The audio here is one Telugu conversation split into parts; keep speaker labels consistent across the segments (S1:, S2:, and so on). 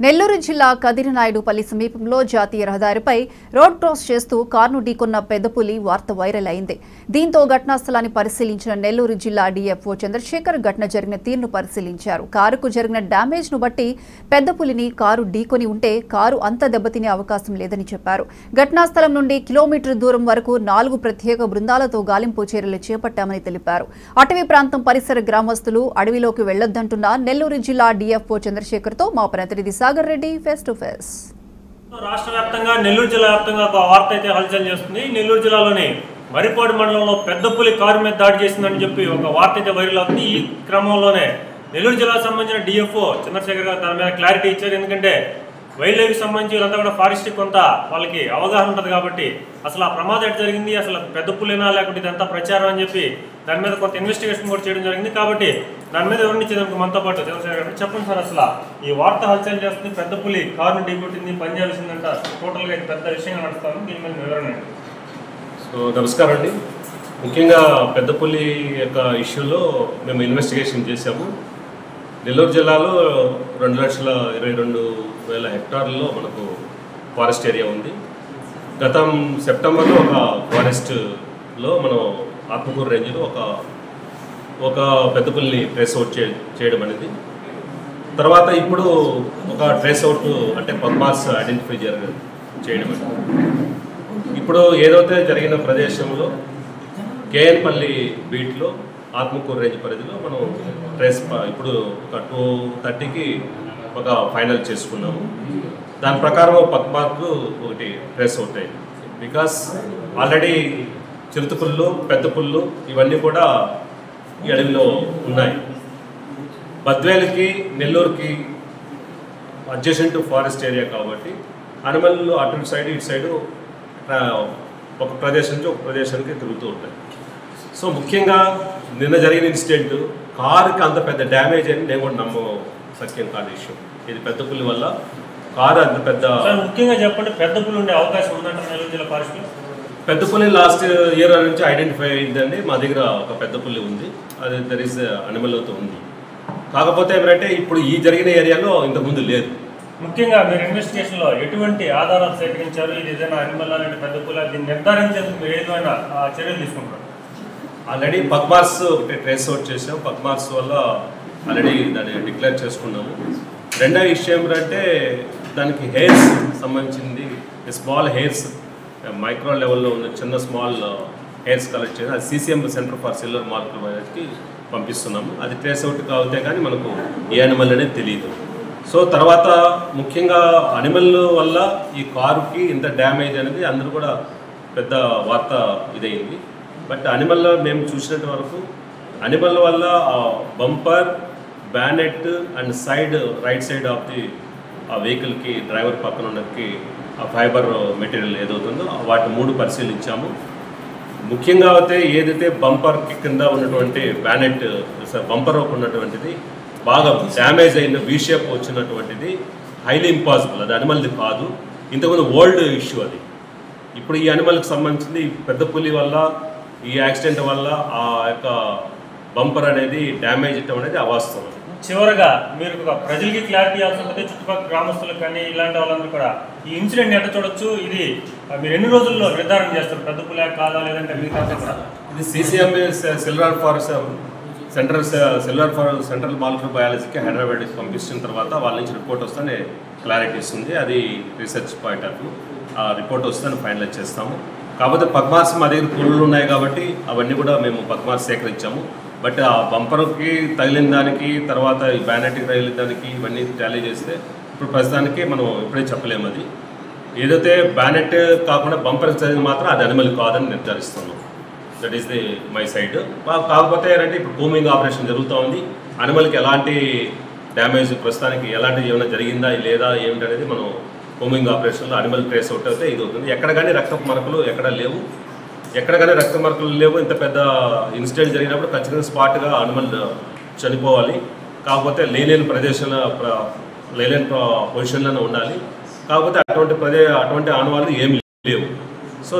S1: నెల్లూరు జిల్లా కదిరినాయుడుపల్లి సమీపంలో జాతీయ రహదారిపై రోడ్ క్రాస్ చేస్తూ కారును ఢీకొన్న పెద్దపులి వార్త వైరల్ అయింది. దీంతో ఘటనా స్థలాన్ని పరిశీలించిన నెల్లూరు జిల్లా డీఎఫ్ఓ చంద్రశేఖర్ ఘటన జరిగిన తీరును పరిశీలించారు. కారుకు జరిగిన డ్యామేజ్ ను బట్టి పెద్దపులిని కారు ఢీకొని ఉంటే కారు అంత దెబ్బతినే అవకాశం లేదని చెప్పారు. ఘటనా స్థలం నుండి కిలోమీటర్ దూరం వరకు 4 ప్రత్యేక బృందాలతో గాలింపు చర్యలు చేపట్టామని తెలిపారు. అటవీ ప్రాంతం పరిసర గ్రామస్తులు అడవిలోకి వెళ్లొద్దంటున్న నెల్లూరు జిల్లా డీఎఫ్ఓ చంద్రశేఖర్ తో మా ప్రతినిధి Sagar Reddy face to face.
S2: రాష్ట్ర వ్యాప్తంగా నెల్లూరు జిల్లా వ్యాప్తంగా ఒక వార్త అయితే హల్చల్ చేస్తుంది. నెల్లూరు జిల్లాలోని మరిపాడు మండలంలో పెద్దపులి కారు మీద దాడి చేసిందని చెప్పి ఒక వార్త అయితే వైరల్ అవుతుంది. ఈ క్రమంలోనే నెల్లూరు జిల్లాకు సంబంధించిన డిఎఫ్ఓ చంద్రశేఖర్ గారు దాని మీద క్లారిటీ ఇచ్చారు. ఎందుకంటే వైల్డ్ లైఫ్ సంబంధించి వీళ్ళంతా కూడా ఫారెస్ట్ కొంత వాళ్ళకి అవగాహన ఉంటుంది కాబట్టి అసలు ఆ ప్రమాదం ఎట్లా జరిగింది, అసలు పెద్దపులినా లేకుంటే ఇదంతా ప్రచారం అని చెప్పి దాని మీద కొంత ఇన్వెస్టిగేషన్ కూడా చేయడం జరిగింది. కాబట్టి దాని మీద వివరించేందుకు మనతో పాటు చంద్రశేఖర్ గారు చెప్పండి సార్, అసలు ఈ వార్త హల్చల్ చేస్తుంది, పెద్దపులి కారును ఢీకొట్టింది, పని చేయాల్సిందంట, టోటల్గా ఇది పెద్ద విషయంగా నడుస్తాను, దీని మీద వివరణ.
S3: సో నమస్కారం అండి. ముఖ్యంగా పెద్దపులి యొక్క ఇష్యూలో మేము ఇన్వెస్టిగేషన్ చేశాము. నెల్లూరు జిల్లాలో 2,22,000 హెక్టార్లలో మనకు ఫారెస్ట్ ఏరియా ఉంది. గతం సెప్టెంబర్లో ఒక ఫారెస్ట్లో మనం ఆత్మకూరు రేంజ్లో ఒక పెద్దపుల్ని ట్రేస్ అవుట్ చేయడం అనేది, తర్వాత ఇప్పుడు ఒక ట్రేస్ అవుట్ అంటే పద్మాస్ ఐడెంటిఫై చేయడం అనేది. ఇప్పుడు ఏదైతే జరిగిన ప్రదేశంలో కేఎన్పల్లి బీట్లో ఆత్మకూరు రేంజ్ పరిధిలో మనం ట్రేస్ ఇప్పుడు ఒక 2:30కి ఒక ఫైనల్ చేసుకున్నాము. దాని ప్రకారం పద్మాకు ఒకటి ట్రేస్ అవుట్ అయింది. బికాస్ ఆల్రెడీ చిరుతపుళ్ళు, పెద్ద పుళ్ళు ఇవన్నీ కూడా ఈ అడవిలో ఉన్నాయి. బద్వేలుకి నెల్లూరుకి అడ్జసెంట్ ఫారెస్ట్ ఏరియా కాబట్టి అనిమల్ అటు సైడ్ ఇటు సైడు ఒక ప్రదేశం నుంచి ఒక ప్రదేశానికి తిరుగుతూ ఉంటాయి. సో ముఖ్యంగా నిన్న జరిగిన ఇన్సిడెంట్ కారుకి అంత పెద్ద డ్యామేజ్ అని నేను కూడా సత్యం కాదు ఇష్యూ. ఇది పెద్దపులి వల్ల కారు అంత పెద్ద.
S2: ముఖ్యంగా చెప్పండి, పెద్దపులి ఉండే అవకాశం ఉందంటే నెల్లూరు జిల్లా ఫారెస్ట్లో?
S3: పెద్దపులి లాస్ట్ ఇయర్ నుంచి ఐడెంటిఫై అయిందండి. మా దగ్గర ఒక పెద్దపులి ఉంది, అది దర్ ఈస్ అనిమల్తో ఉంది. కాకపోతే ఏమంటే ఇప్పుడు ఈ జరిగిన ఏరియాలో ఇంతకుముందు లేదు.
S2: ముఖ్యంగా మీరు ఇన్వెస్టిగేషన్లో ఎటువంటి ఆధారాలు సేకరించారు, ఇది ఏదైనా అనిమల్ అనేది పెద్దపులి, దీన్ని నిర్ధారించేందుకు మీరు ఏదైనా చర్యలు తీసుకుంటారు?
S3: ఆల్రెడీ పద్మార్స్ ఒకటి ట్రేస్ అవుట్ చేసాం. పద్మార్స్ వల్ల ఆల్రెడీ దాన్ని డిక్లేర్ చేసుకున్నాము. రెండో విషయం ఏంటంటే దానికి హెయిర్స్ సంబంధించింది, స్మాల్ హెయిర్స్ మైక్రో లెవెల్లో ఉన్న చిన్న స్మాల్ హెయిర్స్ కలెక్ట్ చేసి అది CCM centre for silver market వాళ్ళకి పంపిస్తున్నాము. అది ట్రేస్ అవుట్ అవుతే కానీ మనకు ఏ అనిమల్ అనేది తెలియదు. సో తర్వాత ముఖ్యంగా అనిమల్ వల్ల ఈ కారుకి ఇంత డ్యామేజ్ అనేది అందరూ కూడా పెద్ద వార్త ఇదైంది. బట్ అనిమల్లో మేము చూసినంత వరకు అనిమల్ వల్ల bumper, bonnet and side right side of the ఆ వెహికల్కి డ్రైవర్ పక్కన ఉన్నకి ఆ ఫైబర్ మెటీరియల్ ఏదవుతుందో వాటి 3 పరిశీలించాము. ముఖ్యంగా అయితే ఏదైతే బంపర్కి కింద ఉన్నటువంటి బ్యానెట్ బంపర్ ఉన్నటువంటిది బాగా డ్యామేజ్ అయిన వీ షేప్ వచ్చినటువంటిది హైలీ ఇంపాసిబుల్, అది అనిమల్ది కాదు. ఇంతకుముందు ఓల్డ్ ఇష్యూ అది. ఇప్పుడు ఈ అనిమల్కి సంబంధించింది పెద్ద పులి వల్ల ఈ యాక్సిడెంట్ వల్ల ఆ యొక్క బంపర్ అనేది డ్యామేజ్ అవ్వడం అనేది అవాస్తవం.
S2: చివరగా మీరు ప్రజలకి క్లారిటీ ఇవ్వాల్సి ఉంటుంది, చుట్టుపక్కల గ్రామస్తులకు కానీ ఇలాంటి వాళ్ళందరూ కూడా ఈ ఇన్సిడెంట్ ఎట్లా చూడొచ్చు, ఇది మీరు ఎన్ని రోజుల్లో నిర్ధారణ చేస్తారు, పెద్ద పులి కాదా లేదంటే మిగతా కూడా?
S3: ఇది CCM silver forest central molecular బయాలజీకి హైదరాబాద్కి పంపించిన తర్వాత వాళ్ళ నుంచి రిపోర్ట్ వస్తే క్లారిటీ ఇస్తుంది. అది రీసెర్చ్ పాయింట్ ఆఫ్ వ్యూ. ఆ రిపోర్ట్ వస్తే ఫైనలైజ్ చేస్తాము. కాకపోతే పద్మార్స్ మా దగ్గర పుల్లు ఉన్నాయి కాబట్టి అవన్నీ కూడా మేము పద్మార్స్ సేకరించాము. బట్ ఆ బంపర్కి తగిలిన దానికి తర్వాత ఈ బ్యానెట్కి తగిలిన దానికి ఇవన్నీ టాలీ చేస్తే ఇప్పుడు ప్రస్తుతానికి మనం ఇప్పుడే చెప్పలేము. అది ఏదైతే బ్యానెట్ కాకుండా బంపర్కి తగిలిన మాత్రం అది అనిమల్ కాదని నిర్ధారిస్తున్నాం. That is the my side. కాకపోతే ఏంటంటే ఇప్పుడు కూమింగ్ ఆపరేషన్ జరుగుతూ ఉంది. అనిమల్కి ఎలాంటి డ్యామేజ్ ప్రస్తుతానికి ఎలాంటి ఏమైనా జరిగిందా లేదా ఏమిటనేది మనం కూమింగ్ ఆపరేషన్లో అనిమల్ ట్రేస్ అవుట్ అయితే ఇది అవుతుంది. ఎక్కడ కానీ రక్తపు మరకలు ఎక్కడ లేవు, రక్త మరకలు లేవు. ఇంత పెద్ద ఇన్సిడెంట్ జరిగినప్పుడు ఖచ్చితంగా స్పాట్గా అనిమల్ చనిపోవాలి. కాకపోతే లేని ప్రదేశంలో లేని పొజిషన్లోనే ఉండాలి. కాకపోతే అటువంటి ఆనవాళ్ళు ఏమి లేవు. సో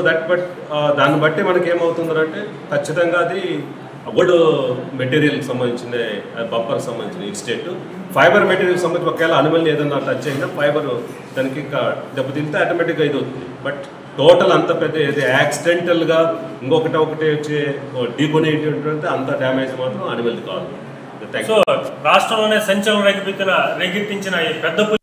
S3: దాన్ని బట్టి మనకి ఏమవుతుందంటే ఖచ్చితంగా అది వుడ్ మెటీరియల్కి సంబంధించిన బంపర్కి సంబంధించిన ఇన్స్టేట్ ఫైబర్ మెటీరియల్ సంబంధించి ఒకవేళ అనిమల్ని ఏదన్నా టచ్ అయినా ఫైబర్ దానికి ఇంకా దెబ్బతింటే ఆటోమేటిక్గా ఇది అవుతుంది. బట్ టోటల్ అంత పెద్ద ఇది యాక్సిడెంటల్గా ఇంకొకటి వచ్చే డీబోనేటువంటి అంత డ్యామేజ్ మాత్రం అనిమల్ది కాదు.
S2: సో రాష్ట్రంలోనే సంచలనం రేకెత్తించిన ఈ పెద్ద పులి